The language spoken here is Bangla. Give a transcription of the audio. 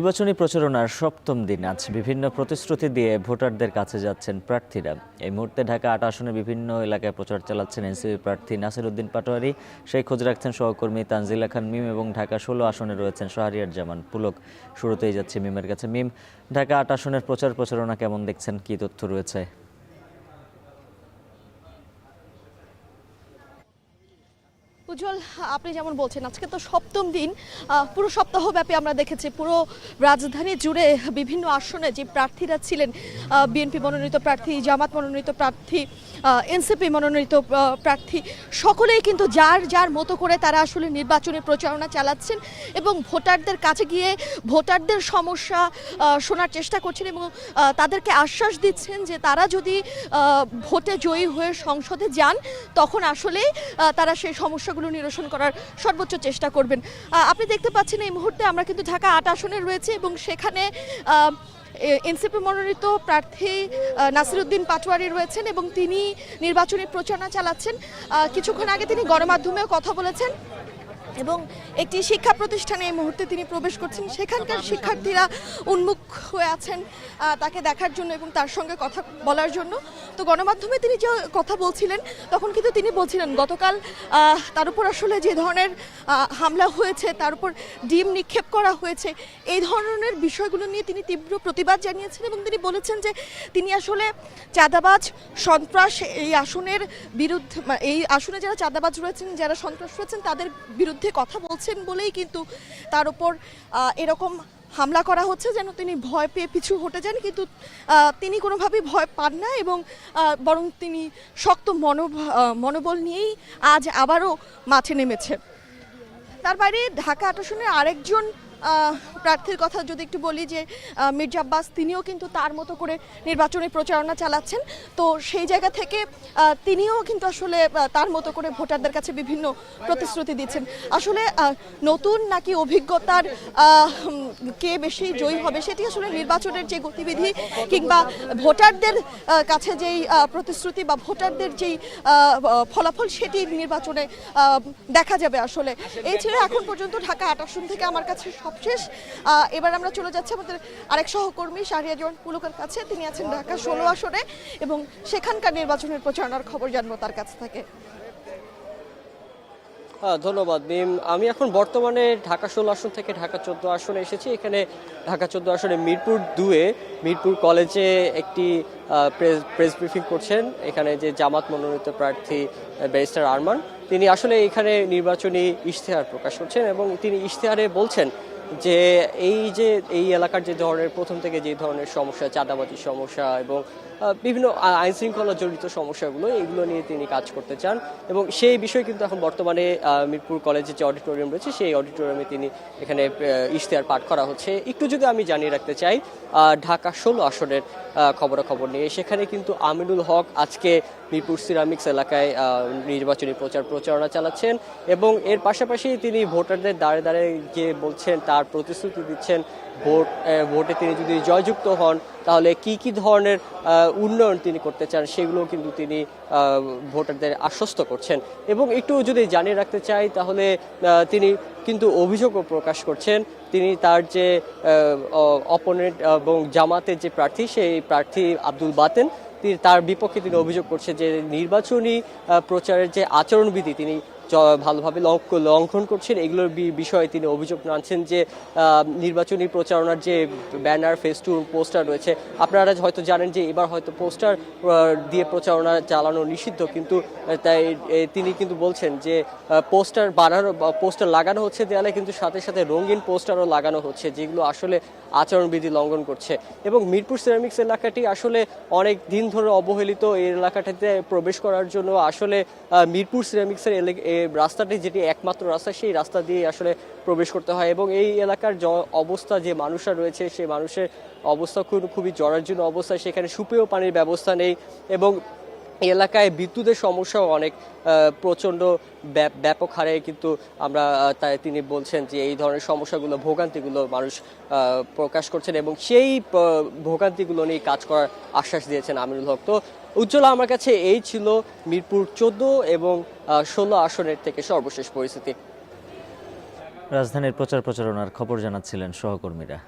নির্বাচনী প্রচারণার সপ্তম দিন আজ বিভিন্ন প্রতিশ্রুতি দিয়ে ভোটারদের কাছে যাচ্ছেন প্রার্থীরা। এই মুহূর্তে ঢাকা ৮ আসনের বিভিন্ন এলাকায় প্রচার চালাচ্ছেন এনসিপি প্রার্থী নাসিরউদ্দিন পাটোয়ারি। সেই খোঁজ রাখছেন সহকর্মী তানজিলা খান মিম এবং ঢাকা ১৬ আসনে রয়েছেন শাহরিয়ার জামান পুলক। শুরুতেই যাচ্ছে মিমের কাছে। মিম, ঢাকা ৮ আসনের প্রচারণা কেমন দেখছেন, কি তথ্য রয়েছে? উজ্জ্বল, আপনি যেমন বলছেন আজকে তো সপ্তম দিন। পুরো সপ্তাহব্যাপী আমরা দেখেছি পুরো রাজধানী জুড়ে বিভিন্ন আসনে যে প্রার্থীরা ছিলেন, বিএনপি মনোনীত প্রার্থী, জামাত মনোনীত প্রার্থী, এনসিপি মনোনীত প্রার্থী, সকলেই কিন্তু যার যার মতো করে তারা আসলে নির্বাচনী প্রচারণা চালাচ্ছেন এবং ভোটারদের কাছে গিয়ে ভোটারদের সমস্যা শোনার চেষ্টা করছেন এবং তাদেরকে আশ্বাস দিচ্ছেন যে তারা যদি ভোটে জয়ী হয়ে সংসদে যান তখন আসলে তারা সেই সমস্যাগুলো নিরসন করার সর্বোচ্চ চেষ্টা করবেন। আপনি দেখতে পাচ্ছেন এই মুহূর্তে আমরা কিন্তু ঢাকা ৮ আসনে রয়েছে এবং সেখানে এনসিপি মনোনীত প্রার্থী নাসিরউদ্দিন পাটোয়ারি রয়েছেন এবং তিনি নির্বাচনী প্রচারণা চালাচ্ছেন। কিছুক্ষণ আগে তিনি গণমাধ্যমেও কথা বলেছেন এবং একটি শিক্ষা প্রতিষ্ঠানে এই মুহূর্তে তিনি প্রবেশ করছেন। সেখানকার শিক্ষার্থীরা উন্মুখ হয়ে আছেন তাকে দেখার জন্য এবং তার সঙ্গে কথা বলার জন্য। তো গণমাধ্যমে তিনি যে কথা বলছিলেন তখন কিন্তু তিনি বলছিলেন গতকাল তার উপর আসলে যে ধরনের হামলা হয়েছে, তার উপর ডিম নিক্ষেপ করা হয়েছে, এই ধরনের বিষয়গুলো নিয়ে তিনি তীব্র প্রতিবাদ জানিয়েছেন এবং তিনি বলেছেন যে তিনি আসলে চাঁদাবাজ, সন্ত্রাস এই আসনের বিরুদ্ধে, এই আসনে যারা চাঁদাবাজ রয়েছেন, যারা সন্ত্রাস রয়েছেন তাদের বিরুদ্ধে কথা বলছেন বলেই কিন্তু তার উপর এরকম হামলা করা হচ্ছে, যেন তিনি ভয় পেয়ে পিছু হটে যান। কিন্তু তিনি কোনোভাবেই ভয় পান না এবং বরং তিনি শক্ত মনোবল নিয়েই আজ আবারও মাঠে নেমেছে। তার বাইরে ঢাকা ৮ আসনের আরেকজন প্রার্থীর কথা যদি একটু বলি, যে মির্জা আব্বাস, তিনিও কিন্তু তার মতো করে নির্বাচনী প্রচারণা চালাচ্ছেন। তো সেই জায়গা থেকে তিনিও কিন্তু আসলে তার মতো করে ভোটারদের কাছে বিভিন্ন প্রতিশ্রুতি দিচ্ছেন। আসলে নতুন নাকি অভিজ্ঞতার কে বেশি জয়ী হবে সেটি আসলে নির্বাচনের যে গতিবিধি কিংবা ভোটারদের কাছে যেই প্রতিশ্রুতি বা ভোটারদের যেই ফলাফল সেটি নির্বাচনে দেখা যাবে। আসলে এই ছিল এখন পর্যন্ত ঢাকা ৮ আসন থেকে আমার কাছে সবশেষ। এবার আমরা চলে যাচ্ছি আমাদের আরেক সহকর্মী শাহরিয়ার জামান পুলকের কাছে। তিনি আছেন ঢাকা ১৬ আসনে এবং সেখানকার নির্বাচনের প্রচারণার খবর জানবো তার কাছ থেকে। ধন্যবাদ মিম। আমি এখন বর্তমানে ঢাকা ১৬ আসন থেকে ঢাকা ১৪ আসনে এসেছি। এখানে ঢাকা ১৪ আসনে মিরপুর ২-এ মিরপুর কলেজে একটি প্রেস ব্রিফিং করছেন এখানে যে জামাত মনোনীত প্রার্থী ব্যারিস্টার আরমান। তিনি আসলে এখানে নির্বাচনী ইশতেহার প্রকাশ করছেন এবং তিনি ইশতেহারে বলছেন যে এই এলাকার যে ধরনের প্রথম থেকে যে ধরনের সমস্যা, চাঁদাবাজির সমস্যা এবং বিভিন্ন আইন শৃঙ্খলা জড়িত সমস্যাগুলো, এগুলো নিয়ে তিনি কাজ করতে চান এবং সেই বিষয় কিন্তু এখন বর্তমানে মিরপুর কলেজের যে অডিটোরিয়াম রয়েছে সেই অডিটোরিয়ামে তিনি এখানে ইশতেহার পাঠ করা হচ্ছে। একটু যদি আমি জানিয়ে রাখতে চাই ঢাকা ১৬ আসনের খবরাখবর নিয়ে, সেখানে কিন্তু আমিনুল হক আজকে মিরপুর সিরামিক্স এলাকায় নির্বাচনী প্রচারণা চালাচ্ছেন এবং এর পাশাপাশি তিনি ভোটারদের দাঁড়ে দাঁড়ে গিয়ে বলছেন, তার প্রতিশ্রুতি দিচ্ছেন ভোটে তিনি যদি জয়যুক্ত হন তাহলে কি কি ধরনের উন্নয়ন তিনি করতে চান সেগুলো কিন্তু তিনি ভোটারদের আশ্বস্ত করছেন। এবং একটু যদি জানিয়ে রাখতে চাই তাহলে তিনি কিন্তু অভিযোগও প্রকাশ করছেন। তিনি তার যে অপোনেন্ট এবং জামাতের যে প্রার্থী, সেই প্রার্থী আব্দুল বাতেন, তার বিপক্ষে তিনি অভিযোগ করছেন যে নির্বাচনী প্রচারের যে আচরণবিধি তিনি ভালোভাবে লঙ্ঘন করছেন। এগুলোর বিষয়ে তিনি অভিযোগ আনছেন যে নির্বাচনী প্রচারণার যে ব্যানার, ফেস্টুন, পোস্টার রয়েছে, আপনারা হয়তো জানেন যে এবার হয়তো পোস্টার দিয়ে প্রচারণা চালানো নিষিদ্ধ, কিন্তু তাই তিনি কিন্তু বলছেন যে পোস্টার লাগানো হচ্ছে দেয়ালে, কিন্তু সাথে সাথে রঙিন পোস্টারও লাগানো হচ্ছে, যেগুলো আসলে আচরণবিধি লঙ্ঘন করছে। এবং মিরপুর সিরামিক্স এলাকাটি আসলে অনেক দিন ধরে অবহেলিত। এই এলাকাটাতে প্রবেশ করার জন্য আসলে মিরপুর সিরামিক্সের রাস্তাটি, যেটি একমাত্র রাস্তা, সেই রাস্তা দিয়ে আসলে প্রবেশ করতে হয় এবং এই এলাকার অবস্থা, যে মানুষরা রয়েছে সেই মানুষের অবস্থা খুবই জরাজীর্ণ অবস্থা। সেখানে সুপেয় পানির ব্যবস্থা নেই এবং এই এলাকায় বিদ্যুতের সমস্যাও অনেক প্রচণ্ড ব্যাপক হারে কিন্তু তিনি বলছেন যে এই ধরনের সমস্যাগুলো, ভোগান্তিগুলো মানুষ প্রকাশ করছেন এবং সেই ভোগান্তিগুলো নিয়ে কাজ করার আশ্বাস দিয়েছেন আমিনুল হক। তো উজ্জ্বলা, আমার কাছে এই ছিল মিরপুর ১৪ এবং ১৬ আসনের থেকে সর্বশেষ পরিস্থিতি। রাজধানীর প্রচারণার খবর জানাচ্ছিলেন সহকর্মীরা।